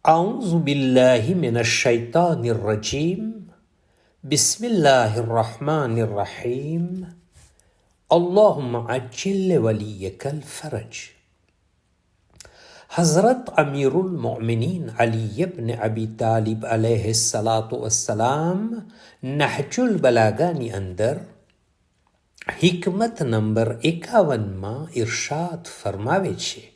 أعوذ بالله من الشيطان الرجيم بسم الله الرحمن الرحيم اللهم عجل وليك الفرج. હઝરત અમીરુલ મોમિનીન અલી ઇબ્ન અબી તાલિબ અલૈહિ સલાતુ વસ્સલામ નહજુલ બલાગાની અંદર હિકમત નંબર 51માં ઇરશાદ ફરમાવે છે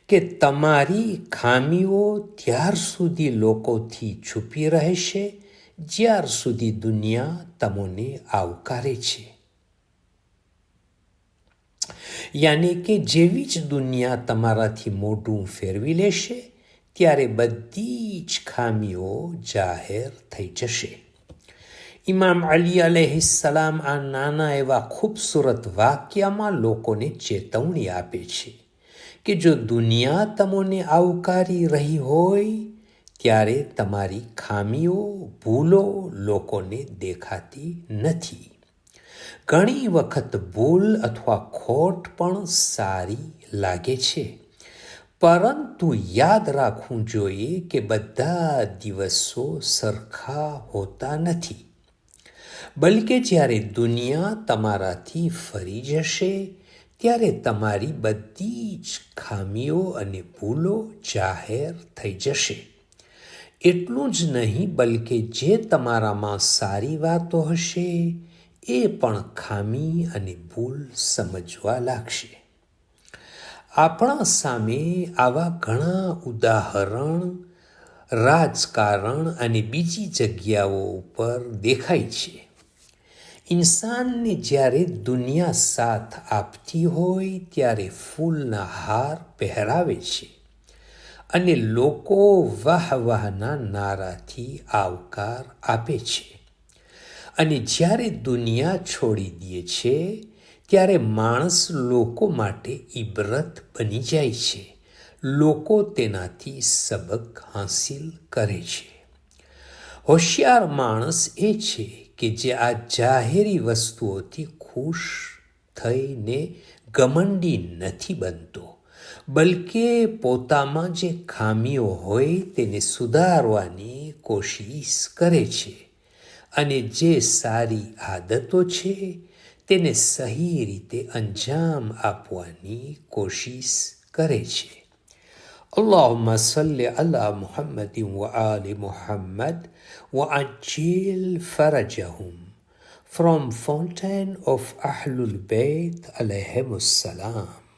કે તમારી ખામીઓ ત્યાર સુધી લોકોથી છુપી રહેશે જ્યાર સુધી દુનિયા તમને આવકારે છે. યાની કે જેવી જ દુનિયા તમારાથી મોઢું ફેરવી લેશે ત્યારે બધી જ ખામીઓ જાહેર થઈ જશે. ઇમામ અલી અલૈહિસ્સલામ આ નાના એવા ખૂબસૂરત વાક્યમાં લોકોને ચેતવણી આપે છે કે જો દુનિયા તમને આવકારી રહી હોય ત્યારે તમારી ખામીઓ ભૂલો લોકોને દેખાતી નથી. ઘણી વખત ભૂલ અથવા ખોટ પણ સારી લાગે છે, પરંતુ યાદ રાખવું જોઈએ કે બધા દિવસો સરખા હોતા નથી, બલકે જ્યારે દુનિયા તમારાથી ફરી જશે ત્યારે તમારી બધી જ ખામીઓ અને ભૂલો જાહેર થઈ જશે. એટલું જ નહીં, બલકે જે તમારામાં સારી વાતો હશે એ પણ ખામી અને ભૂલ સમજવા લાગશે. આપણા સામે આવા ઘણા ઉદાહરણ રાજકારણ અને બીજી જગ્યાઓ ઉપર દેખાય છે. ઇન્સાનને જ્યારે દુનિયા સાથ આપતી હોય ત્યારે ફૂલના હાર પહેરાવે છે અને લોકો વાહ વાહના નારાથી આવકાર આપે છે, અને જ્યારે દુનિયા છોડી દે છે ત્યારે માણસ લોકો માટે ઇબરત બની જાય છે. લોકો તેનાથી સબક હાંસિલ કરે છે. હોશિયાર માણસ એ છે કે જે આ જાહેરી વસ્તુઓથી ખુશ થઈને ઘમંડી નથી બનતો, બલકે પોતામાં જે ખામીઓ હોય તેને સુધારવાની કોશિશ કરે છે અને જે સારી આદતો છે તેને સહી રીતે અંજામ આપવાની કોશિશ કરે છે. اللهم صل على محمد وآل محمد وعجل فرجهم. From Fountain of Ahlul Bayt alayhim salam.